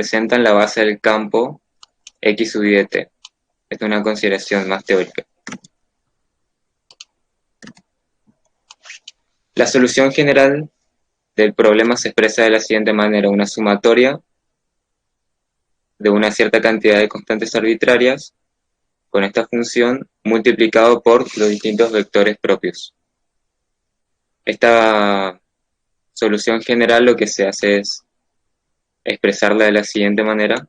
representan la base del campo X sub i de t. Esta es una consideración más teórica. La solución general del problema se expresa de la siguiente manera: una sumatoria de una cierta cantidad de constantes arbitrarias con esta función multiplicado por los distintos vectores propios. Esta solución general lo que se hace es expresarla de la siguiente manera: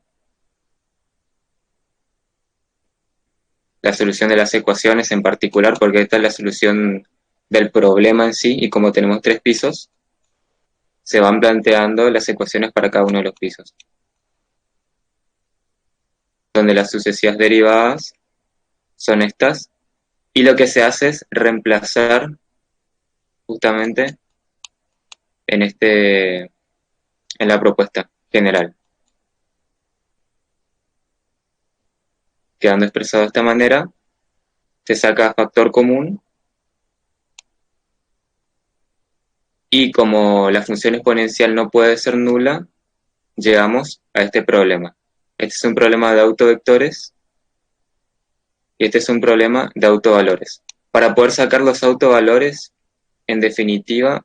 la solución de las ecuaciones en particular, porque esta es la solución del problema en sí, y como tenemos 3 pisos, se van planteando las ecuaciones para cada uno de los pisos, donde las sucesivas derivadas son estas, y lo que se hace es reemplazar justamente en la propuesta general, quedando expresado de esta manera. Se saca factor común, y como la función exponencial no puede ser nula, llegamos a este problema. Este es un problema de autovectores y este es un problema de autovalores. Para poder sacar los autovalores, en definitiva,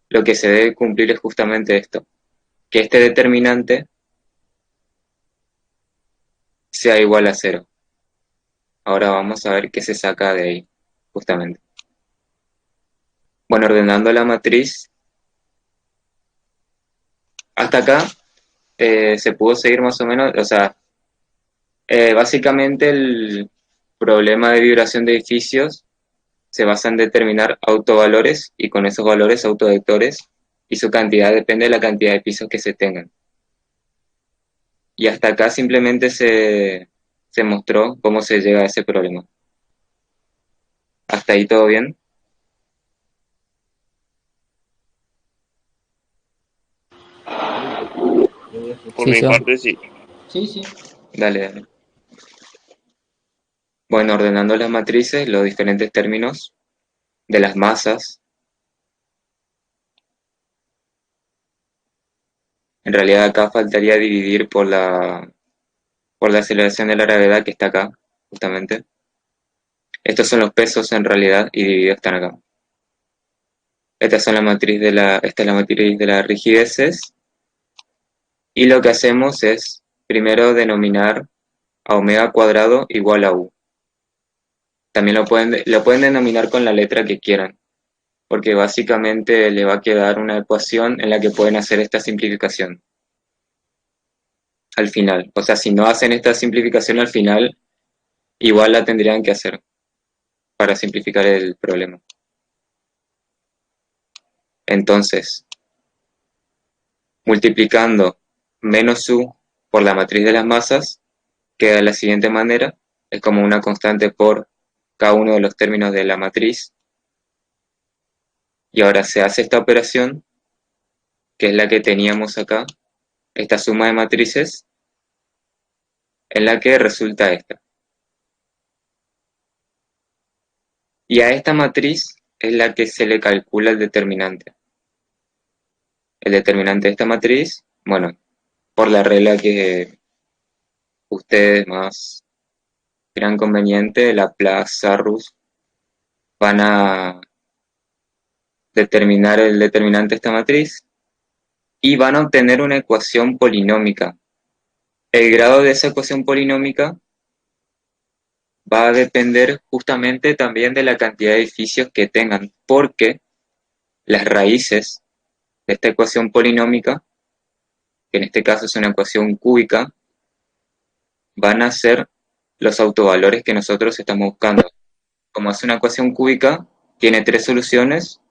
lo que se debe cumplir es justamente esto: que este determinante sea igual a 0. Ahora vamos a ver qué se saca de ahí, justamente. Bueno, ordenando la matriz, hasta acá se pudo seguir más o menos. O sea, básicamente el problema de vibración de edificios se basa en determinar autovalores, y con esos valores autovectores, y su cantidad depende de la cantidad de pisos que se tengan. Y hasta acá simplemente se mostró cómo se llega a ese problema. ¿Hasta ahí todo bien? Por Sí, mi Seba. parte, sí. Sí, sí. Dale, dale. Bueno, ordenando las matrices, los diferentes términos de las masas. En realidad acá faltaría dividir por la aceleración de la gravedad, que está acá, justamente. Estos son los pesos en realidad, y divididos están acá. Esta es la matriz de las rigideces. Y lo que hacemos es, primero, denominar a omega cuadrado igual a u. También lo pueden denominar con la letra que quieran, porque básicamente le va a quedar una ecuación en la que pueden hacer esta simplificación al final. O sea, si no hacen esta simplificación al final, igual la tendrían que hacer para simplificar el problema. Entonces, multiplicando menos u por la matriz de las masas, queda de la siguiente manera: es como una constante por cada uno de los términos de la matriz. Y ahora se hace esta operación, que es la que teníamos acá, esta suma de matrices, en la que resulta esta. Y a esta matriz es la que se le calcula el determinante. El determinante de esta matriz, bueno, por la regla que ustedes más crean conveniente, Laplace-Arrus, van a determinar el determinante de esta matriz y van a obtener una ecuación polinómica. El grado de esa ecuación polinómica va a depender justamente también de la cantidad de edificios que tengan, porque las raíces de esta ecuación polinómica, que en este caso es una ecuación cúbica, van a ser los autovalores que nosotros estamos buscando. Como es una ecuación cúbica, tiene 3 soluciones,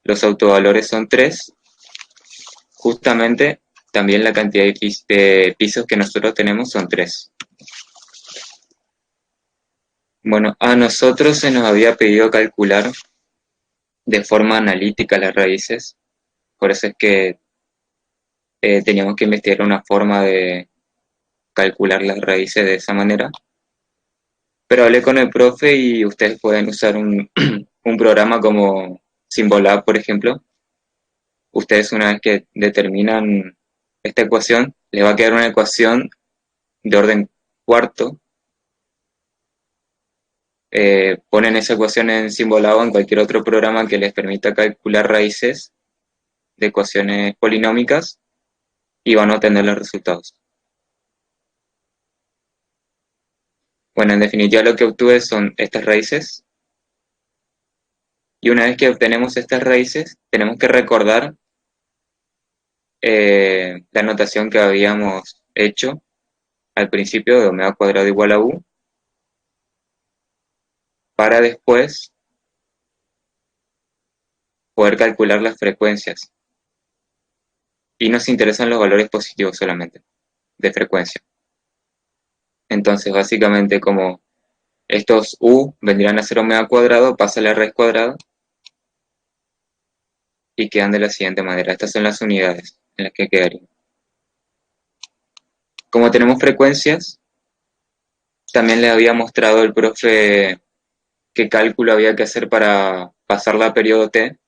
los autovalores son 3, justamente también la cantidad de pisos que nosotros tenemos son 3. Bueno, a nosotros se nos había pedido calcular de forma analítica las raíces, por eso es que teníamos que investigar una forma de calcular las raíces de esa manera. Pero hablé con el profe y ustedes pueden usar un programa como Symbolab, por ejemplo. Ustedes, una vez que determinan esta ecuación, les va a quedar una ecuación de orden cuarto. Ponen esa ecuación en símbolo o en cualquier otro programa que les permita calcular raíces de ecuaciones polinómicas y van a obtener los resultados. Bueno, en definitiva lo que obtuve son estas raíces, y una vez que obtenemos estas raíces tenemos que recordar la notación que habíamos hecho al principio de omega cuadrado igual a u, para después poder calcular las frecuencias. Y nos interesan los valores positivos solamente, de frecuencia. Entonces, básicamente, como estos u vendrían a ser omega cuadrado, pasa a la raíz cuadrada y quedan de la siguiente manera. Estas son las unidades en las que quedarían. Como tenemos frecuencias, también les había mostrado el profe qué cálculo había que hacer para pasarla a periodo t.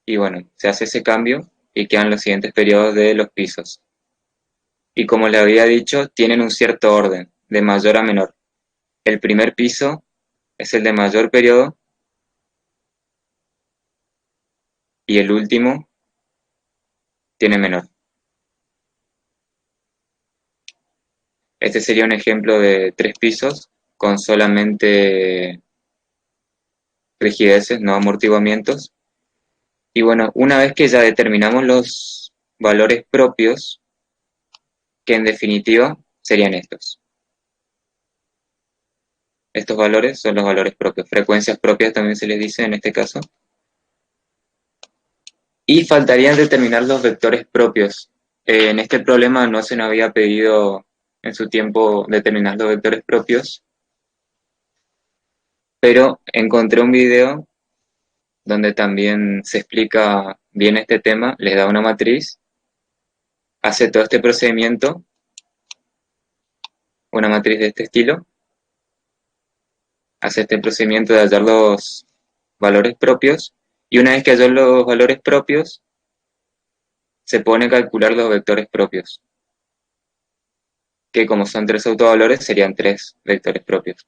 Y bueno, se hace ese cambio y quedan los siguientes periodos de los pisos. Y como les había dicho, tienen un cierto orden, de mayor a menor. El primer piso es el de mayor periodo y el último tiene menor. Este sería un ejemplo de 3 pisos con solamente rigideces, no amortiguamientos. Y bueno, una vez que ya determinamos los valores propios, que en definitiva serían estos. Estos valores son los valores propios, frecuencias propias también se les dice en este caso. Y faltarían determinar los vectores propios. En este problema no se nos había pedido en su tiempo determinar los vectores propios, pero encontré un video donde también se explica bien este tema, les da una matriz, hace todo este procedimiento, una matriz de este estilo, hace este procedimiento de hallar los valores propios, y una vez que halló los valores propios, se pone a calcular los vectores propios, que como son 3 autovalores, serían 3 vectores propios.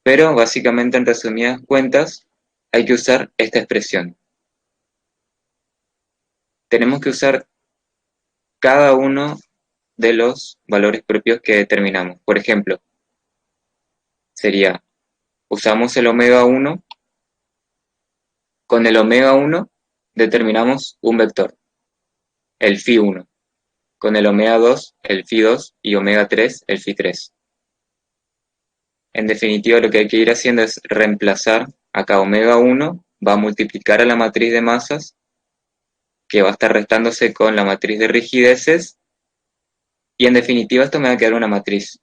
Pero básicamente, en resumidas cuentas, hay que usar esta expresión. Tenemos que usar cada uno de los valores propios que determinamos. Por ejemplo, sería, usamos el omega 1, con el omega 1 determinamos un vector, el phi 1, con el omega 2, el phi 2, y omega 3, el phi 3. En definitiva, lo que hay que ir haciendo es reemplazar acá omega 1, va a multiplicar a la matriz de masas, que va a estar restándose con la matriz de rigideces, y en definitiva esto me va a quedar una matriz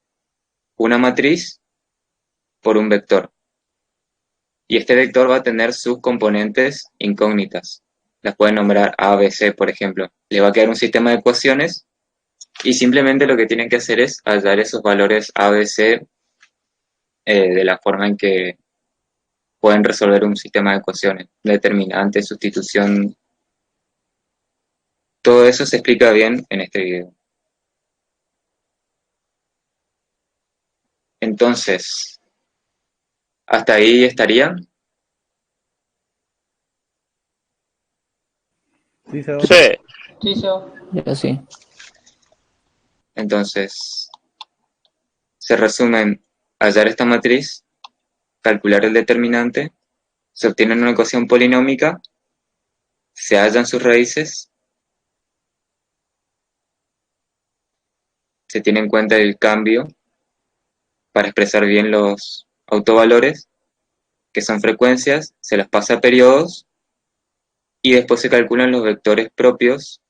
por un vector, y este vector va a tener sus componentes incógnitas, las pueden nombrar A, B, C, por ejemplo. Le va a quedar un sistema de ecuaciones, y simplemente lo que tienen que hacer es hallar esos valores A, B, C, de la forma en que pueden resolver un sistema de ecuaciones, determinante, sustitución. Todo eso se explica bien en este video. Entonces, hasta ahí estaría. Sí, Seba. Sí. Sí, yo. Yo sí. Entonces, se resumen: hallar esta matriz, calcular el determinante, se obtiene una ecuación polinómica, se hallan sus raíces, se tiene en cuenta el cambio para expresar bien los autovalores, que son frecuencias, se las pasa a periodos, y después se calculan los vectores propios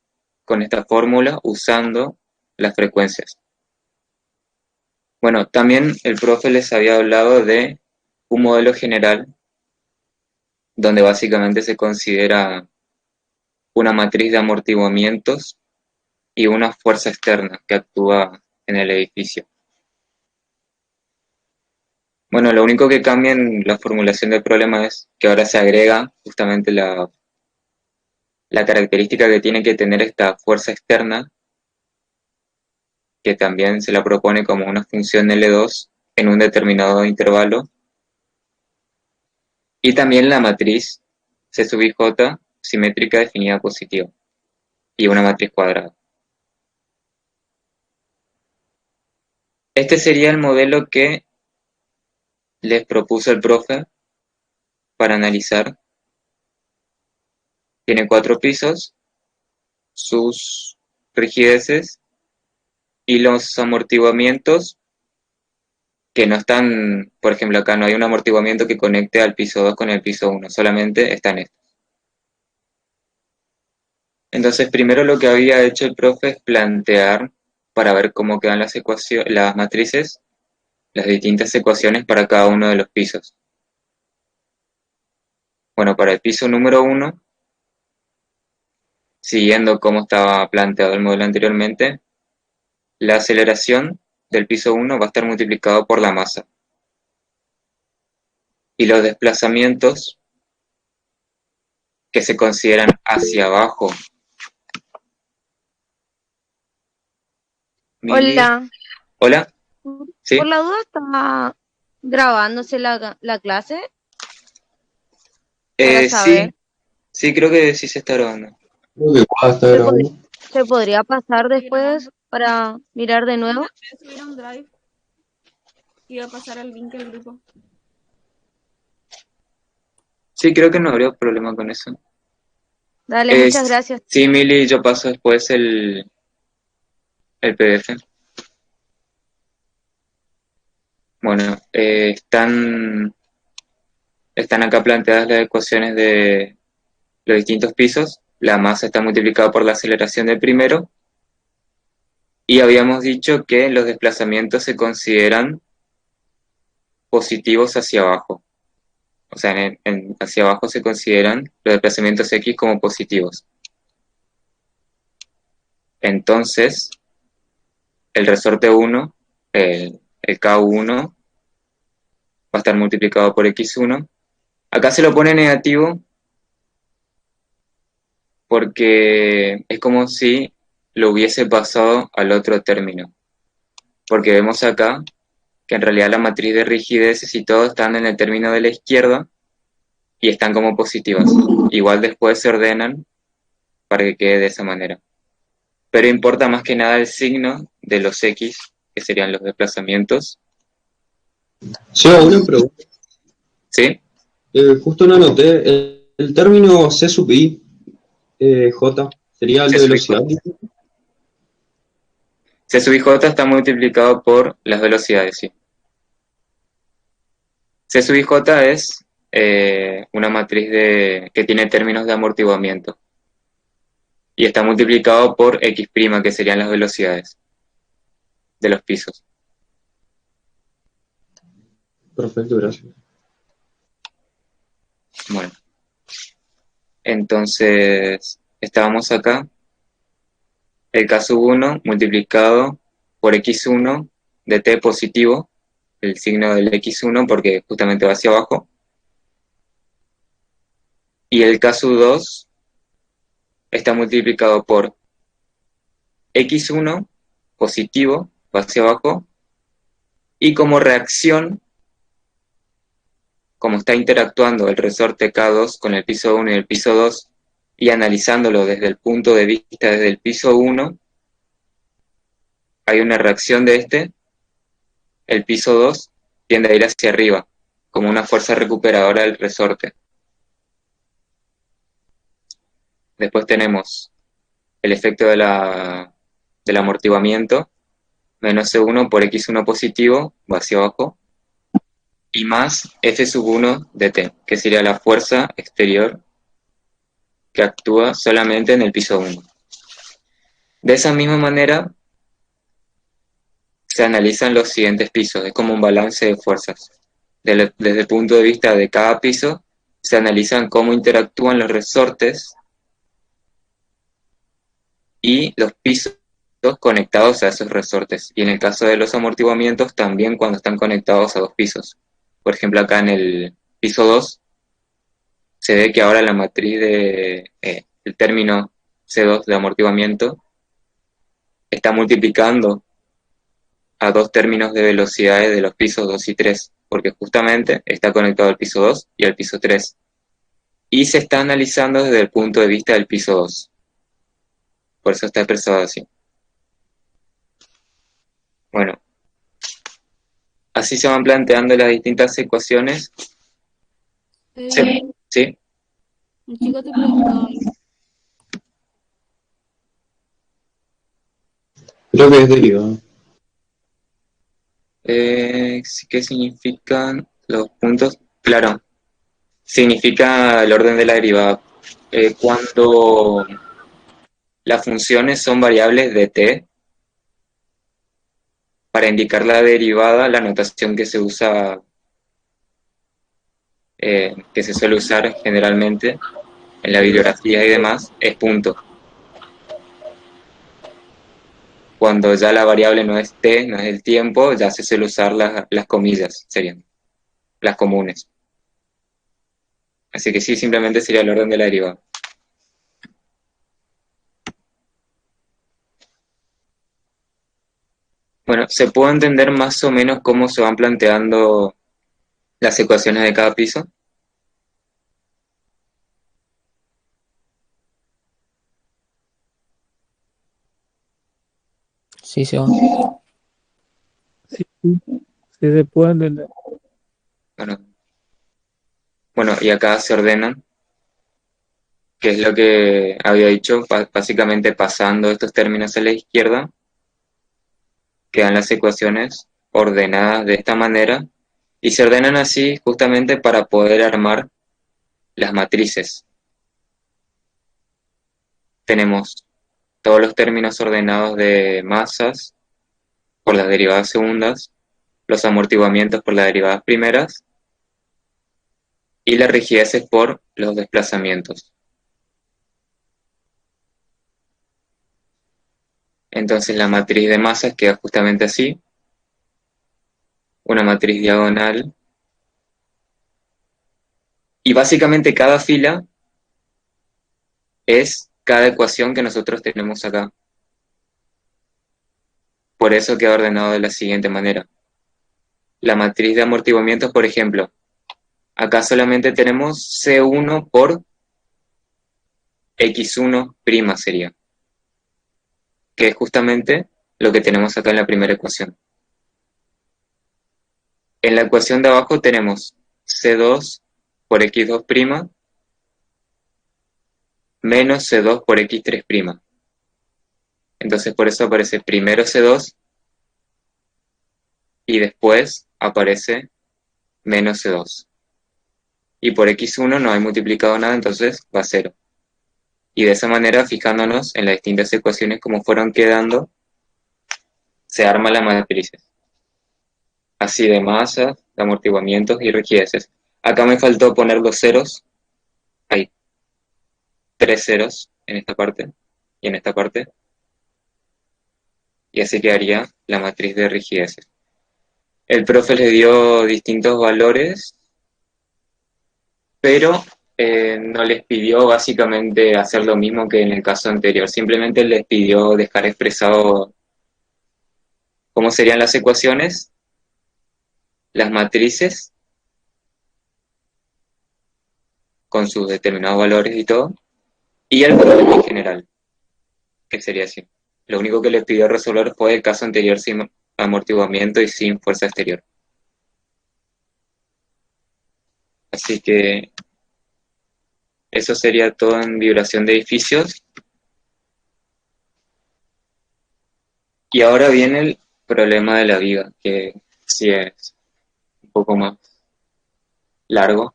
con esta fórmula usando las frecuencias. Bueno, también el profe les había hablado de un modelo general, donde básicamente se considera una matriz de amortiguamientos y una fuerza externa que actúa en el edificio. Bueno, lo único que cambia en la formulación del problema es que ahora se agrega justamente la la característica que tiene que tener esta fuerza externa, que también se la propone como una función L2 en un determinado intervalo, y también la matriz C sub I J simétrica definida positiva, y una matriz cuadrada. Este sería el modelo que les propuso el profe para analizar. Tiene 4 pisos, sus rigideces y los amortiguamientos que no están, por ejemplo, acá no hay un amortiguamiento que conecte al piso 2 con el piso 1, solamente están estos. Entonces, primero lo que había hecho el profe es plantear para ver cómo quedan las matrices, las distintas ecuaciones para cada uno de los pisos. Bueno, para el piso número 1, siguiendo cómo estaba planteado el modelo anteriormente, la aceleración del piso 1 va a estar multiplicado por la masa. Y los desplazamientos que se consideran hacia abajo. Mili. Hola, Hola, por ¿sí? la duda está grabándose la clase para saber. Sí, sí, creo que sí se está grabando. Creo que Guada está ¿Se pod- grabando. se podría pasar después para mirar de nuevo? Voy a subir a un drive y voy a pasar el link al grupo. Sí, creo que no habría problema con eso. Dale, muchas gracias. Sí, Mili, yo paso después el PDF. Bueno, están acá planteadas las ecuaciones de los distintos pisos. La masa está multiplicada por la aceleración del primero. Y habíamos dicho que los desplazamientos se consideran positivos hacia abajo. O sea, hacia abajo se consideran los desplazamientos X como positivos. Entonces, el resorte 1, el K1, va a estar multiplicado por X1. Acá se lo pone negativo porque es como si lo hubiese pasado al otro término. Porque vemos acá que en realidad la matriz de rigideces y todo están en el término de la izquierda y están como positivas. Igual después se ordenan para que quede de esa manera. Pero importa más que nada el signo de los X, que serían los desplazamientos. Seba, una pregunta. ¿Sí? Justo no anoté. El término C sub I, J, ¿sería el C de sub I velocidad? J. C sub I J está multiplicado por las velocidades, sí. C sub I J es una matriz que tiene términos de amortiguamiento. Y está multiplicado por X', que serían las velocidades de los pisos. Perfecto, gracias. Bueno, entonces estábamos acá. El K sub 1 multiplicado por X1 de T positivo, el signo del X1 porque justamente va hacia abajo. Y el K sub 2 está multiplicado por X1 positivo, va hacia abajo. Y como reacción, como está interactuando el resorte K2 con el piso 1 y el piso 2, y analizándolo desde el punto de vista desde el piso 1, hay una reacción de el piso 2 tiende a ir hacia arriba, como una fuerza recuperadora del resorte. Después tenemos el efecto del amortiguamiento, menos C1 por X1 positivo, va hacia abajo, y más F sub 1 de T, que sería la fuerza exterior que actúa solamente en el piso 1. De esa misma manera, se analizan los siguientes pisos, es como un balance de fuerzas. Desde el punto de vista de cada piso, se analizan cómo interactúan los resortes y los pisos conectados a esos resortes. Y en el caso de los amortiguamientos, también cuando están conectados a dos pisos. Por ejemplo, acá en el piso 2, se ve que ahora la matriz el término C2 de amortiguamiento está multiplicando a dos términos de velocidades de los pisos 2 y 3, porque justamente está conectado al piso 2 y al piso 3. Y se está analizando desde el punto de vista del piso 2. Por eso está expresado así. Bueno, así se van planteando las distintas ecuaciones. ¿Sí? Un chico te preguntó, Creo que es derivada. ¿Qué significan los puntos? Claro, significa el orden de la derivada. Cuando las funciones son variables de t, para indicar la derivada, la notación que se usa, que se suele usar generalmente en la bibliografía y demás, es punto. Cuando ya la variable no es t, no es el tiempo, ya se suele usar las comillas, serían las comunes. Así que sí, simplemente sería el orden de la derivada. Bueno, se puede entender más o menos cómo se van planteando las ecuaciones de cada piso. Sí, se va. Sí, sí, sí se puede entender. Bueno, y acá se ordenan, que es lo que había dicho, básicamente pasando estos términos a la izquierda, quedan las ecuaciones ordenadas de esta manera, y se ordenan así justamente para poder armar las matrices. Tenemos todos los términos ordenados de masas por las derivadas segundas, los amortiguamientos por las derivadas primeras, y las rigideces por los desplazamientos. Entonces la matriz de masas queda justamente así, una matriz diagonal, y básicamente cada fila es cada ecuación que nosotros tenemos acá. Por eso queda ordenado de la siguiente manera. La matriz de amortiguamientos, por ejemplo, acá solamente tenemos C1 por X1' sería, que es justamente lo que tenemos acá en la primera ecuación. En la ecuación de abajo tenemos C2 por X2' menos C2 por X3'. Entonces por eso aparece primero C2 y después aparece menos C2. Y por X1 no hay multiplicado nada, entonces va a 0. Y de esa manera, fijándonos en las distintas ecuaciones como fueron quedando, se arma la matriz. Así de masas, de amortiguamientos y rigideces. Acá me faltó poner los ceros. Hay 3 ceros en esta parte y en esta parte. Y así quedaría la matriz de rigideces. El profe les dio distintos valores, pero no les pidió básicamente hacer lo mismo que en el caso anterior. Simplemente les pidió dejar expresado cómo serían las ecuaciones, las matrices, con sus determinados valores y todo, y el problema en general, que sería así. Lo único que les pidió resolver fue el caso anterior sin amortiguamiento y sin fuerza exterior. Así que eso sería todo en vibración de edificios. Y ahora viene el problema de la viga, que sí es un poco más largo.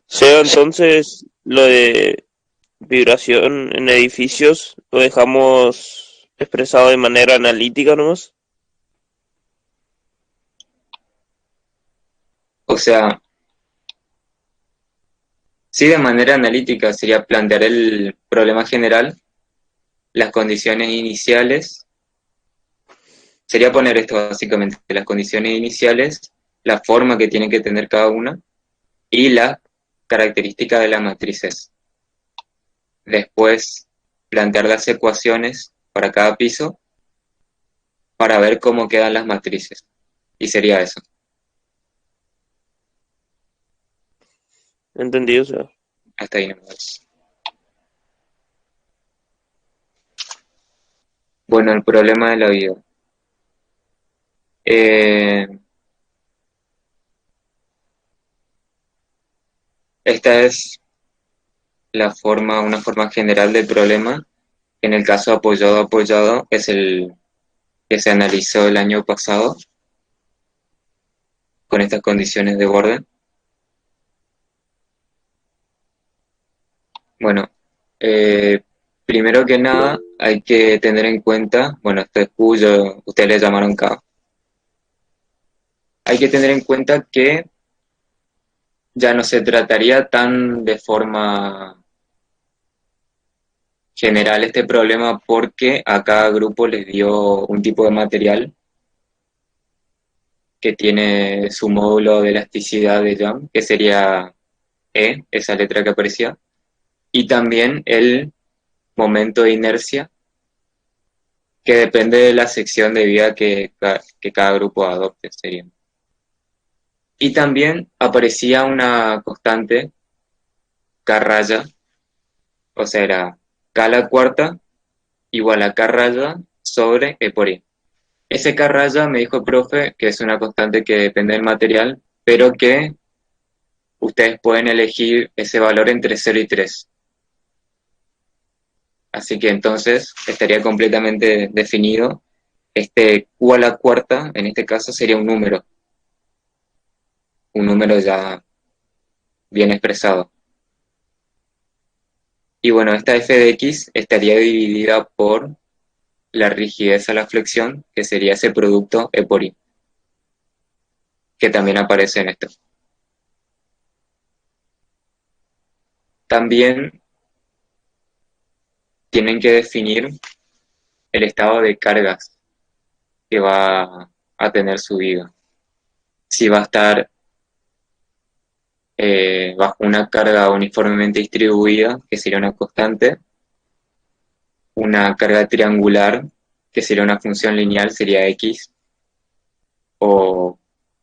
Seba, entonces lo de vibración en edificios lo dejamos expresado de manera analítica nomás. O sea, sí, de manera analítica sería plantear el problema general, las condiciones iniciales, sería poner esto básicamente, las condiciones iniciales, la forma que tiene que tener cada una, y las características de las matrices. Después, plantear las ecuaciones para cada piso para ver cómo quedan las matrices. Y sería eso. ¿Entendido? O sea, Hasta ahí nomás. Bueno, el problema de la vida. Esta es una forma general del problema. En el caso apoyado es el que se analizó el año pasado con estas condiciones de borde. Bueno, primero que nada hay que tener en cuenta, bueno, esto es Q, ustedes le llamaron K. Hay que tener en cuenta que ya no se trataría tan de forma general este problema porque a cada grupo les dio un tipo de material que tiene su módulo de elasticidad de Young, que sería E, esa letra que aparecía, y también el momento de inercia, que depende de la sección de vida que cada grupo adopte, sería. Y también aparecía una constante K raya, o sea, era K a la cuarta igual a K raya sobre E por I. Ese K raya me dijo el profe que es una constante que depende del material, pero que ustedes pueden elegir ese valor entre 0 y 3. Así que entonces estaría completamente definido. Este Q a la cuarta, en este caso, sería un número ya bien expresado. Y bueno, esta f de x estaría dividida por la rigidez a la flexión, que sería ese producto E por I, que también aparece en esto. También tienen que definir el estado de cargas que va a tener su viga. Si va a estar bajo una carga uniformemente distribuida, que sería una constante, una carga triangular, que sería una función lineal, sería x, o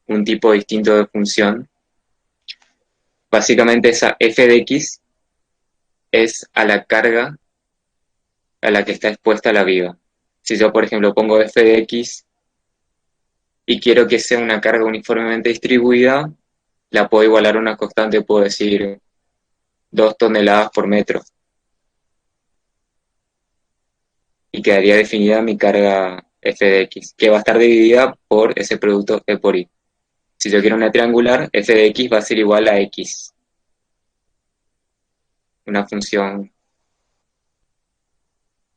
un tipo distinto de función. Básicamente esa f de x es a la carga a la que está expuesta la viga. Si yo, por ejemplo, pongo f de x y quiero que sea una carga uniformemente distribuida, la puedo igualar a una constante, puedo decir 2 toneladas por metro. Y quedaría definida mi carga f de x, que va a estar dividida por ese producto E por I. Si yo quiero una triangular, f de x va a ser igual a x. Una función.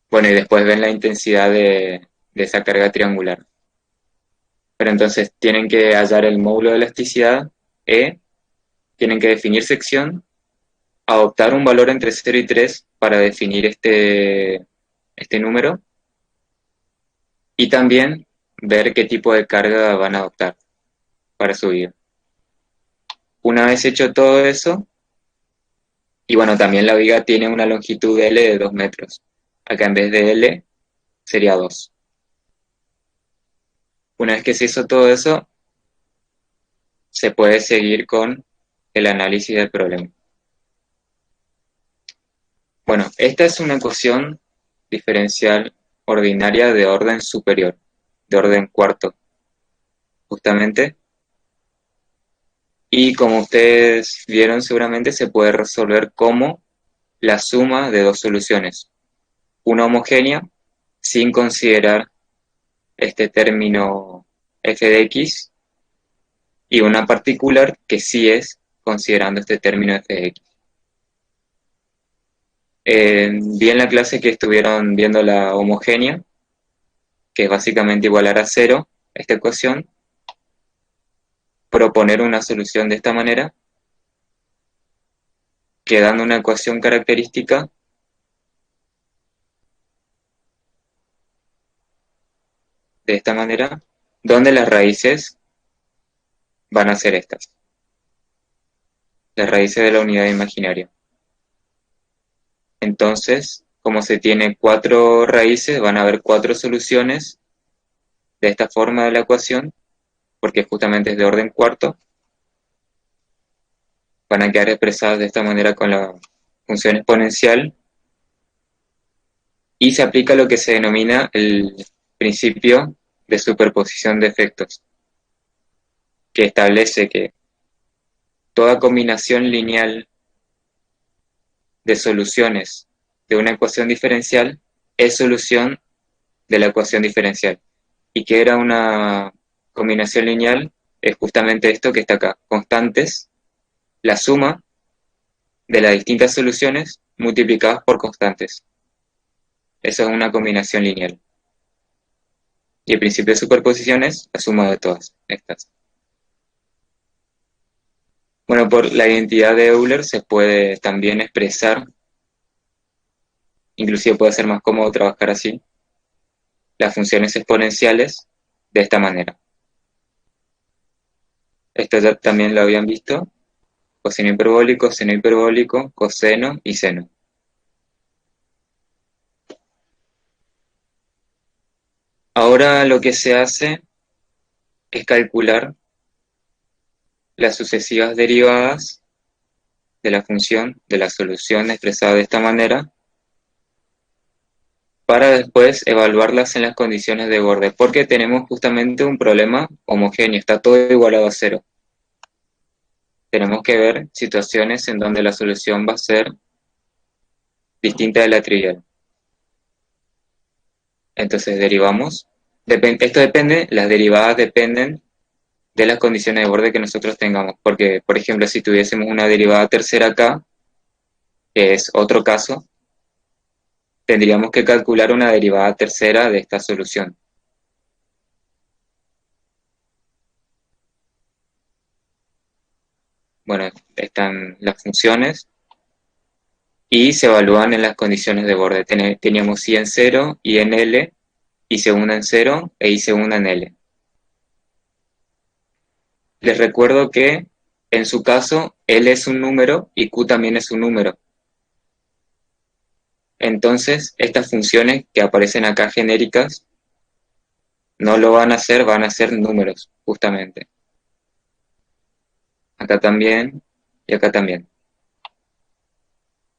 Bueno, y después ven la intensidad de esa carga triangular. Pero entonces tienen que hallar el módulo de elasticidad, E, tienen que definir sección, adoptar un valor entre 0 y 3 para definir este número, y también ver qué tipo de carga van a adoptar para su vida. Una vez hecho todo eso, y bueno, también la viga tiene una longitud L de 2 metros. Acá en vez de L sería 2. Una vez que se hizo todo eso, se puede seguir con el análisis del problema. Bueno, esta es una ecuación diferencial ordinaria de orden superior, de orden cuarto, justamente. Y como ustedes vieron seguramente, se puede resolver como la suma de dos soluciones. Una homogénea, sin considerar este término f de x, y una particular que sí es considerando este término f de x. Vi en la clase que estuvieron viendo la homogénea, que es básicamente igualar a 0 esta ecuación, proponer una solución de esta manera, quedando una ecuación característica de esta manera, donde las raíces van a ser estas. las raíces de la unidad imaginaria. Entonces, como se tiene 4 raíces, van a haber 4 soluciones de esta forma de la ecuación, porque justamente es de orden cuarto. Van a quedar expresadas de esta manera con la función exponencial, y se aplica lo que se denomina el principio de superposición de efectos, que establece que toda combinación lineal de soluciones de una ecuación diferencial es solución de la ecuación diferencial. ¿Y que era una combinación lineal? Es justamente esto que está acá, constantes, la suma de las distintas soluciones multiplicadas por constantes. Eso es una combinación lineal. Y el principio de superposición es la suma de todas estas. Bueno, por la identidad de Euler se puede también expresar, inclusive puede ser más cómodo trabajar así, las funciones exponenciales de esta manera. Esto ya también lo habían visto: coseno hiperbólico, seno hiperbólico, coseno y seno. Ahora lo que se hace es calcular las sucesivas derivadas de la función de la solución expresada de esta manera, para después evaluarlas en las condiciones de borde, porque tenemos justamente un problema homogéneo, está todo igualado a cero. Tenemos que ver situaciones en donde la solución va a ser distinta de la trivial. Entonces derivamos. Esto depende, las derivadas dependen de las condiciones de borde que nosotros tengamos, porque, por ejemplo, si tuviésemos una derivada tercera acá, que es otro caso, tendríamos que calcular una derivada tercera de esta solución. Bueno, están las funciones y se evalúan en las condiciones de borde. Teníamos y en 0, y en L, y segunda en 0 e y segunda en L. Les recuerdo que en su caso L es un número y Q también es un número. Entonces, estas funciones que aparecen acá genéricas no lo van a hacer, van a ser números, justamente. Acá también y acá también.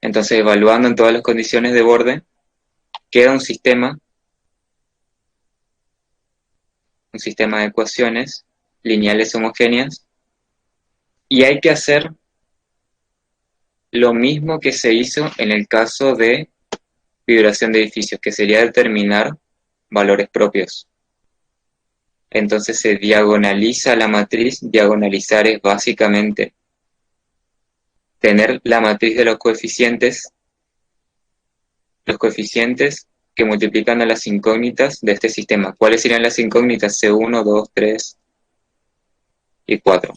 Entonces, evaluando en todas las condiciones de borde, queda un sistema de ecuaciones lineales homogéneas, y hay que hacer lo mismo que se hizo en el caso de figuración de edificios, que sería determinar valores propios. Entonces se diagonaliza la matriz. Diagonalizar es básicamente tener la matriz de los coeficientes que multiplican a las incógnitas de este sistema. ¿Cuáles serían las incógnitas? C1, 2, 3 y 4.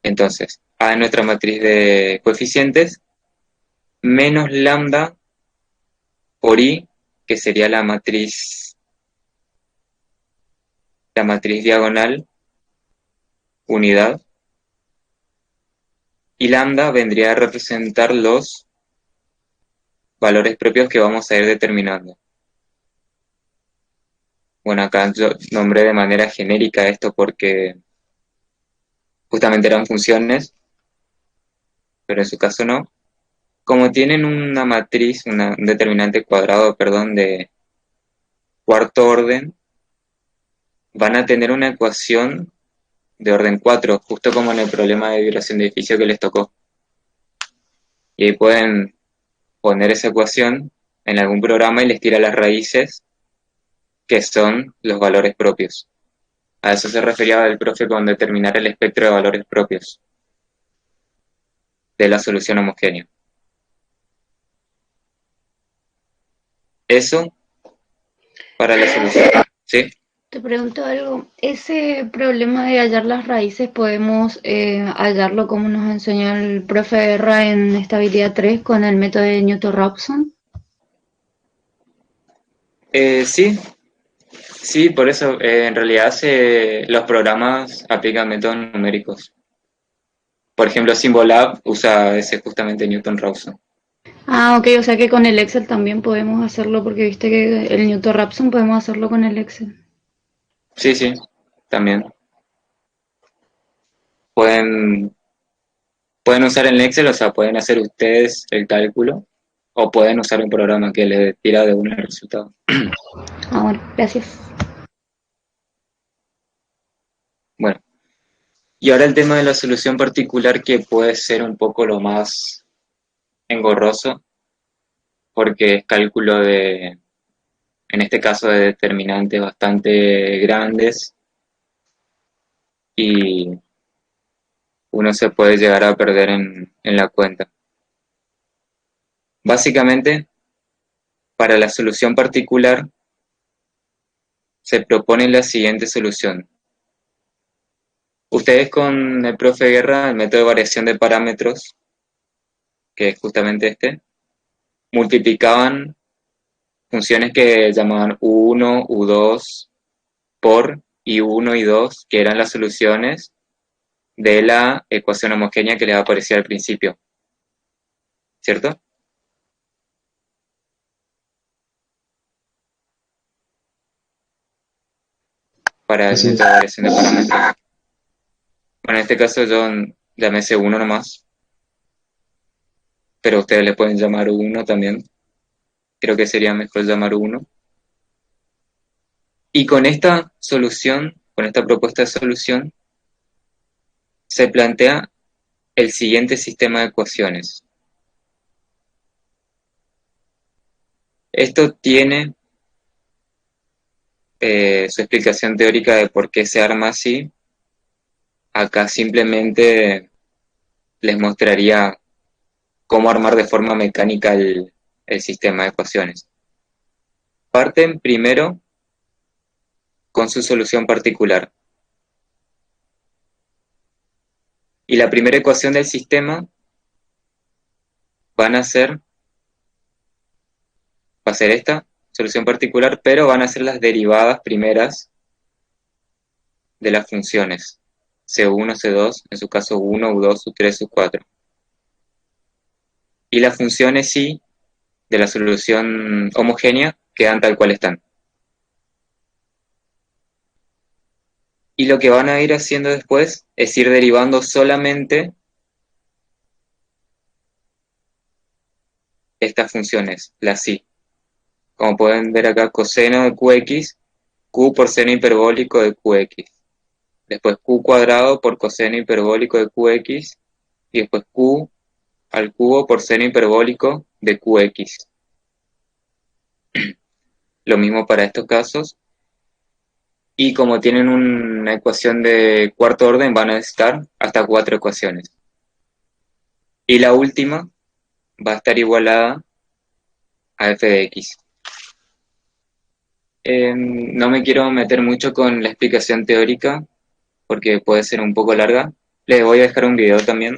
Entonces, A es nuestra matriz de coeficientes, menos lambda por I, que sería la matriz diagonal, unidad, y lambda vendría a representar los valores propios que vamos a ir determinando. Bueno, acá yo nombré de manera genérica esto porque justamente eran funciones, pero en su caso no. Como tienen una matriz, un determinante cuadrado, perdón, de cuarto orden, van a tener una ecuación de orden 4, justo como en el problema de vibración de edificio que les tocó. Y ahí pueden poner esa ecuación en algún programa y les tira las raíces, que son los valores propios. A eso se refería el profe con determinar el espectro de valores propios de la solución homogénea. Eso para la solución. ¿Sí? Te pregunto algo, ese problema de hallar las raíces, ¿podemos hallarlo como nos enseñó el profe Erra en estabilidad 3 con el método de Newton-Raphson? Sí, por eso en realidad los programas aplican métodos numéricos. Por ejemplo, Symbolab usa ese justamente Newton-Raphson. Ah, ok, o sea que con el Excel también podemos hacerlo, porque viste que el Newton-Raphson podemos hacerlo con el Excel. Sí, sí, también. Pueden, pueden usar el Excel, o sea, pueden hacer ustedes el cálculo o pueden usar un programa que les tira de un resultado. Ah, bueno, gracias. Bueno, y ahora el tema de la solución particular que puede ser un poco lo más engorroso porque es cálculo de, en este caso, de determinantes bastante grandes y uno se puede llegar a perder en la cuenta. Básicamente, para la solución particular se propone la siguiente solución. Ustedes con el profe Guerra, el método de variación de parámetros, que es justamente este, multiplicaban funciones que llamaban U1, U2 por y 1 y 2, que eran las soluciones de la ecuación homogénea que les aparecía al principio, ¿cierto? Para el Así método es. de variación de parámetros. Bueno, en este caso yo llamé C1 nomás, pero ustedes le pueden llamar U1 también. Creo que sería mejor llamar U1. Y con esta solución, con esta propuesta de solución, se plantea el siguiente sistema de ecuaciones. Esto tiene su explicación teórica de por qué se arma así. Acá simplemente les mostraría cómo armar de forma mecánica el sistema de ecuaciones. Parten primero con su solución particular. Y la primera ecuación del sistema van a ser, va a ser esta solución particular, pero van a ser las derivadas primeras de las funciones. C1, C2, en su caso U1, U2, U3, U4. Y las funciones sí de la solución homogénea quedan tal cual están. Y lo que van a ir haciendo después es ir derivando solamente estas funciones, las sí. Como pueden ver acá, coseno de qx, q por seno hiperbólico de qx. Después q cuadrado por coseno hiperbólico de qx. Y después q al cubo por seno hiperbólico de qx. Lo mismo para estos casos. Y como tienen una ecuación de cuarto orden, van a necesitar hasta 4 ecuaciones. Y la última va a estar igualada a f de x. No me quiero meter mucho con la explicación teórica porque puede ser un poco larga. Les voy a dejar un video también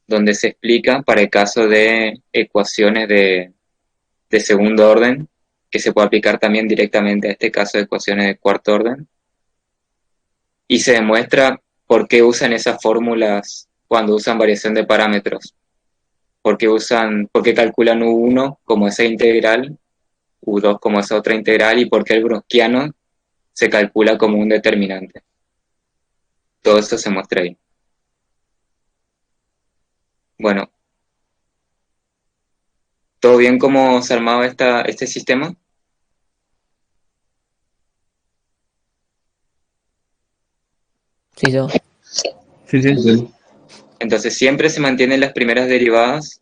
donde se explica para el caso de ecuaciones de segundo orden, que se puede aplicar también directamente a este caso de ecuaciones de cuarto orden. Y se demuestra por qué usan esas fórmulas cuando usan variación de parámetros. Por qué calculan U1 como esa integral, U2 como esa otra integral y por qué el browniano se calcula como un determinante. Todo eso se muestra ahí. Bueno, ¿todo bien cómo se armaba este sistema? Sí, yo. Sí, sí. Sí. Entonces siempre se mantienen las primeras derivadas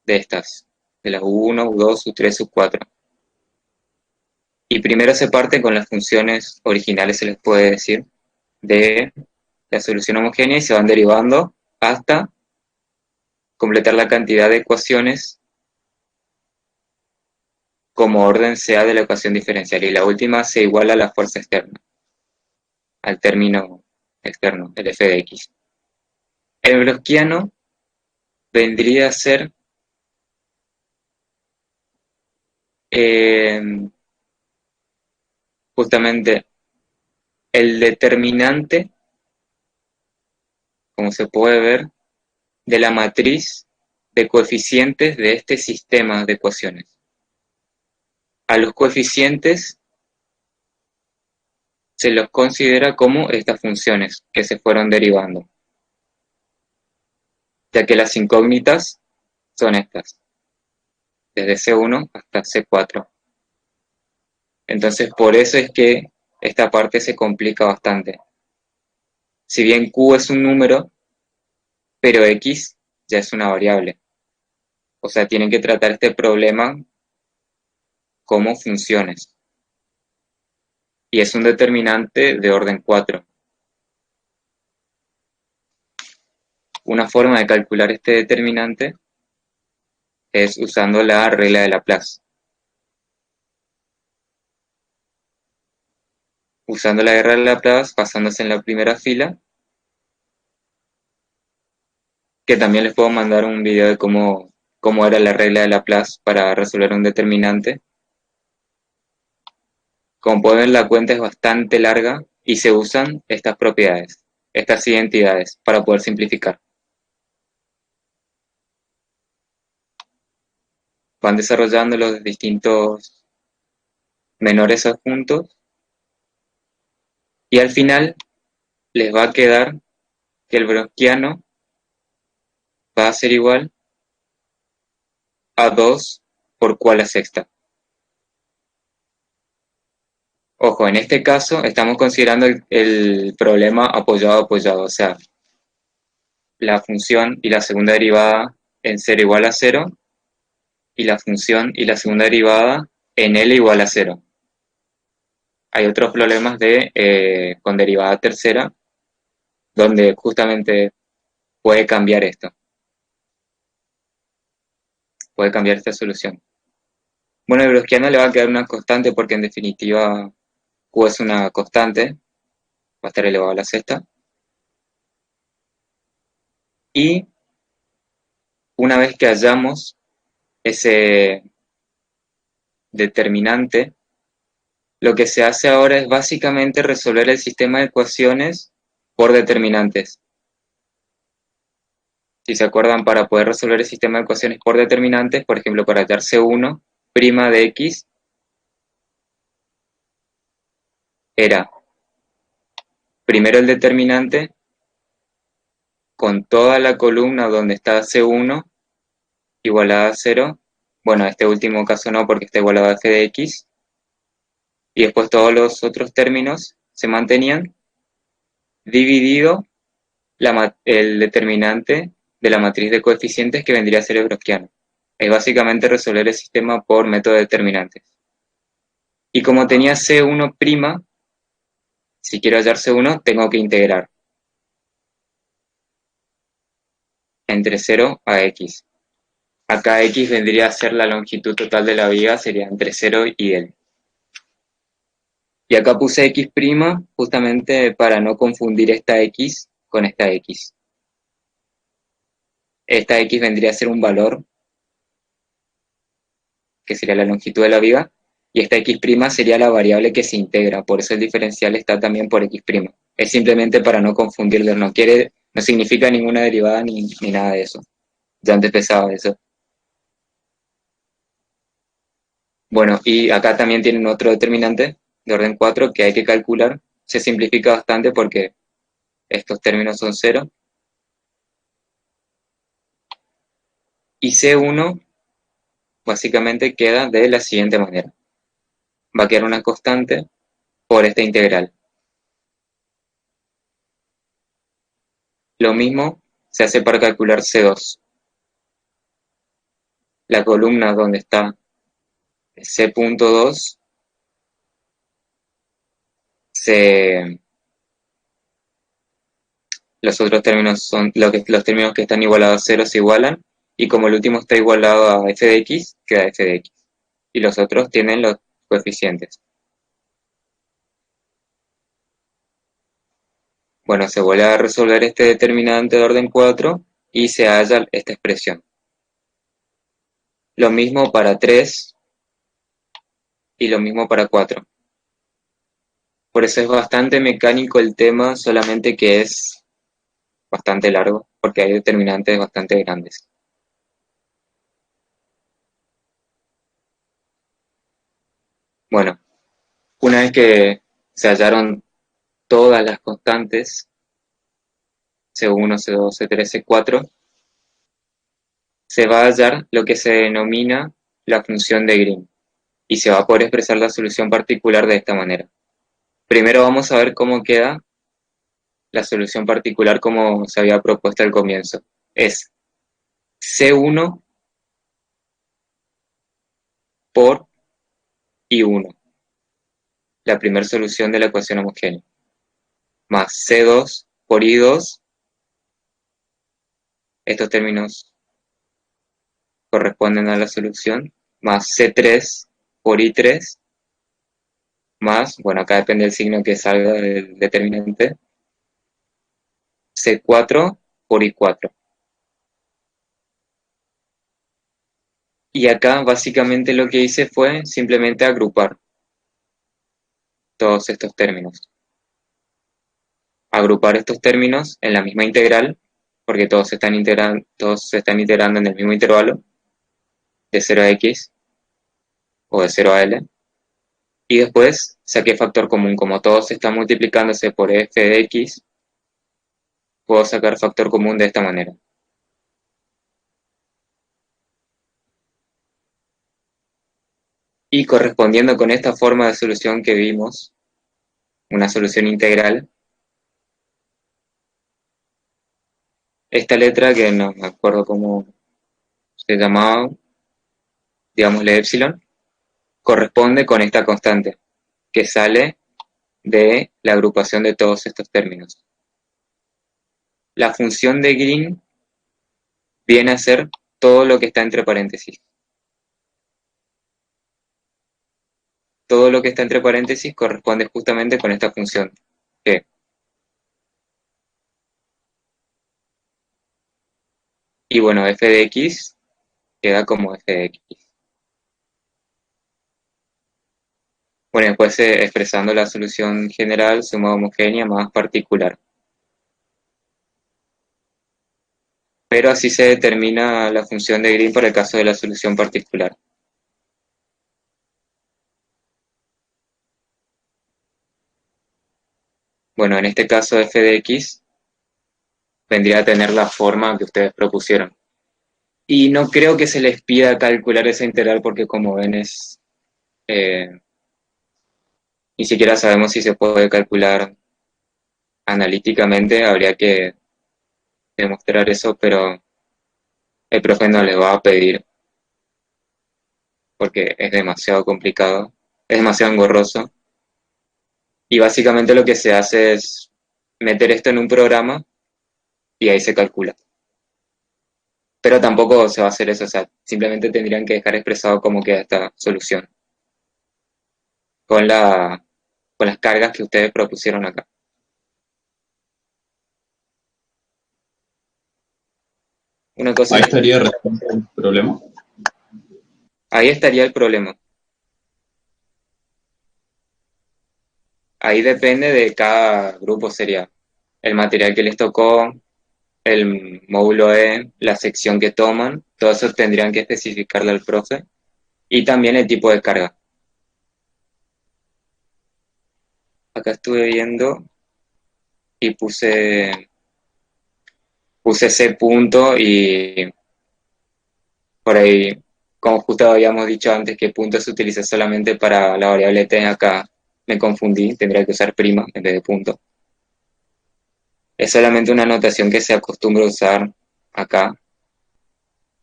de estas, de las U1, U2, U3, U4. Y primero se parte con las funciones originales, se les puede decir, de la solución homogénea y se van derivando hasta completar la cantidad de ecuaciones como orden sea de la ecuación diferencial. Y la última se iguala a la fuerza externa, al término externo, el f de x. El browniano vendría a ser eh, justamente el determinante como se puede ver, de la matriz de coeficientes de este sistema de ecuaciones. A los coeficientes se los considera como estas funciones que se fueron derivando, ya que las incógnitas son estas, desde C1 hasta C4. Entonces, por eso es que esta parte se complica bastante. Si bien Q es un número, pero X ya es una variable. O sea, tienen que tratar este problema como funciones. Y es un determinante de orden 4. Una forma de calcular este determinante es usando la regla de Laplace. Usando la regla de Laplace, basándose en la primera fila, que también les puedo mandar un video de cómo era la regla de Laplace para resolver un determinante. Como pueden ver, la cuenta es bastante larga y se usan estas propiedades, estas identidades, para poder simplificar. Van desarrollando los distintos menores adjuntos y al final les va a quedar que el browniano va a ser igual a 2 por Q a la sexta. Ojo, en este caso estamos considerando el problema apoyado, o sea, la función y la segunda derivada en 0 igual a 0 y la función y la segunda derivada en L igual a 0. Hay otros problemas con derivada tercera donde justamente puede cambiar esto. Puede cambiar esta solución. Bueno, el browniano le va a quedar una constante porque en definitiva Q es una constante, va a estar elevado a la sexta. Y una vez que hallamos ese determinante, lo que se hace ahora es básicamente resolver el sistema de ecuaciones por determinantes. Si se acuerdan, para poder resolver el sistema de ecuaciones por determinantes, por ejemplo, para hallar C1' de X, era primero el determinante con toda la columna donde está C1 igualada a 0. Bueno, en este último caso no, porque está igualado a f de x. Y después todos los otros términos se mantenían, dividido el determinante de la matriz de coeficientes que vendría a ser el browniano. Es básicamente resolver el sistema por método de determinantes. Y como tenía C1', si quiero hallar C1, tengo que integrar entre 0 a x. Acá x vendría a ser la longitud total de la viga, sería entre 0 y L. Y acá puse x' justamente para no confundir esta x con esta x. Esta x vendría a ser un valor, que sería la longitud de la viga, y esta x' sería la variable que se integra, por eso el diferencial está también por x'. Es simplemente para no confundirlo, no significa ninguna derivada ni nada de eso. Ya antes pensaba eso. Bueno, y acá también tienen otro determinante de orden 4 que hay que calcular. Se simplifica bastante porque estos términos son 0. Y C1 básicamente queda de la siguiente manera. Va a quedar una constante por esta integral. Lo mismo se hace para calcular C2. La columna donde está C.2 los otros términos son los términos que están igualados a 0 se igualan, y como el último está igualado a f de x, queda f de x. Y los otros tienen los coeficientes. Bueno, se vuelve a resolver este determinante de orden 4 y se halla esta expresión. Lo mismo para 3 y lo mismo para 4. Por eso es bastante mecánico el tema, solamente que es bastante largo porque hay determinantes bastante grandes. Bueno, una vez que se hallaron todas las constantes, C1, C2, C3, C4, se va a hallar lo que se denomina la función de Green y se va a poder expresar la solución particular de esta manera. Primero vamos a ver cómo queda la solución particular como se había propuesto al comienzo. Es C1 por I1, la primera solución de la ecuación homogénea, más C2 por I2, estos términos corresponden a la solución, más C3 por I3, más, bueno, acá depende del signo que salga del determinante, C4 por I4. Y acá básicamente lo que hice fue simplemente agrupar todos estos términos. Agrupar estos términos en la misma integral, porque todos se están integrando en el mismo intervalo, de 0 a x o de 0 a l. Y después saqué factor común. Como todos están multiplicándose por f de x, puedo sacar factor común de esta manera. Y correspondiendo con esta forma de solución que vimos, una solución integral, esta letra que no me acuerdo cómo se llamaba, digámosle epsilon, corresponde con esta constante que sale de la agrupación de todos estos términos. La función de Green viene a ser todo lo que está entre paréntesis. Todo lo que está entre paréntesis corresponde justamente con esta función G. Y bueno, f de x queda como f de x. Bueno, después expresando la solución general, suma homogénea más particular. Pero así se determina la función de Green para el caso de la solución particular. Bueno, en este caso f de x vendría a tener la forma que ustedes propusieron. Y no creo que se les pida calcular esa integral porque como ven es... ni siquiera sabemos si se puede calcular analíticamente, habría que demostrar eso, pero el profe no les va a pedir porque es demasiado complicado, es demasiado engorroso. Y básicamente lo que se hace es meter esto en un programa y ahí se calcula. Pero tampoco se va a hacer eso, o sea, simplemente tendrían que dejar expresado cómo queda esta solución con las cargas que ustedes propusieron acá. Una cosa, Ahí estaría resuelto el problema. ahí estaría el problema. Ahí depende de cada grupo, sería el material que les tocó, el módulo E, la sección que toman, todo eso tendrían que especificarle al profe, y también el tipo de carga. Acá estuve viendo y puse ese punto y por ahí, como justo habíamos dicho antes que punto se utiliza solamente para la variable t, acá me confundí, tendría que usar prima en vez de punto. Es solamente una notación que se acostumbra a usar acá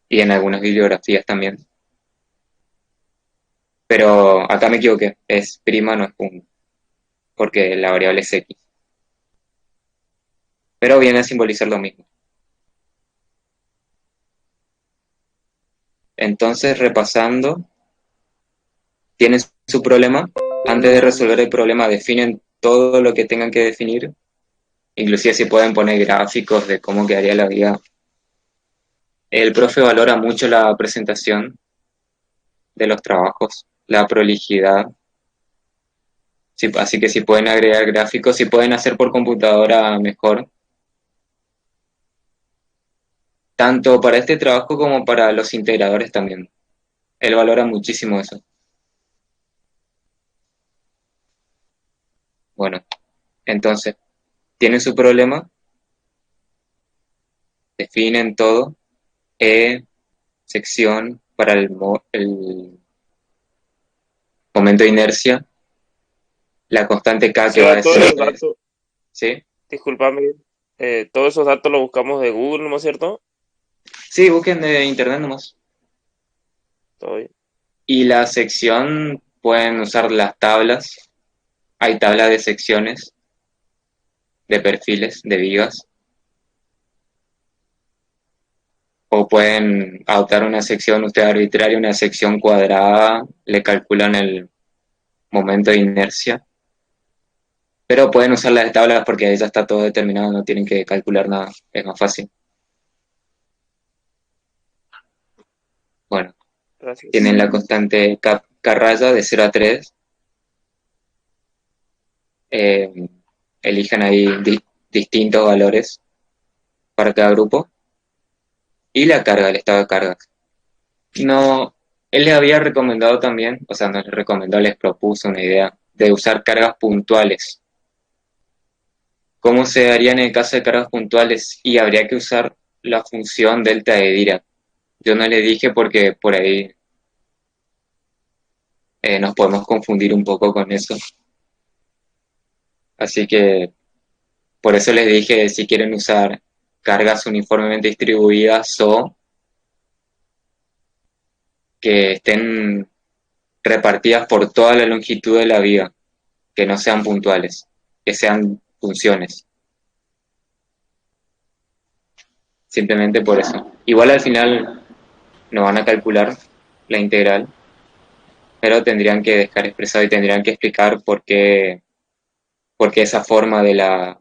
y en algunas bibliografías también. Pero acá me equivoqué, es prima, no es punto, porque la variable es x. Pero viene a simbolizar lo mismo. Entonces, repasando, tienen su problema. Antes de resolver el problema, definen todo lo que tengan que definir. Inclusive si pueden poner gráficos de cómo quedaría la vida. El profe valora mucho la presentación de los trabajos, la prolijidad. Sí, así que si pueden agregar gráficos, si pueden hacer por computadora, mejor. tanto para este trabajo como para los integradores también. Él valora muchísimo eso. Bueno, entonces, tienen su problema, definen todo, E, sección para el momento de inercia, la constante K que va Seba, de todos 0 a esos 3, datos, ¿sí? discúlpame, todos esos datos los buscamos de Google, ¿no es cierto? Sí, busquen de internet nomás. Todo bien. Y la sección pueden usar las tablas, hay tablas de secciones, de perfiles, de vigas, o pueden adoptar una sección usted arbitraria, una sección cuadrada, le calculan el momento de inercia, pero pueden usar las tablas porque ahí ya está todo determinado, no tienen que calcular nada, es más fácil. Bueno, tienen Gracias. la constante K raya de 0 a 3, eh, elijan ahí distintos valores para cada grupo, y la carga, el estado de carga. No, él les había recomendado también, o sea, no les recomendó, les propuso una idea de usar cargas puntuales. ¿Cómo se haría en el caso de cargas puntuales? Y habría que usar la función delta de Dirac. Yo no le dije porque por ahí nos podemos confundir un poco con eso. Así que por eso les dije si quieren usar cargas uniformemente distribuidas o que estén repartidas por toda la longitud de la vía, que no sean puntuales, que sean funciones. Simplemente por eso. Igual al final no van a calcular la integral, pero tendrían que dejar expresado y tendrían que explicar por qué esa forma de la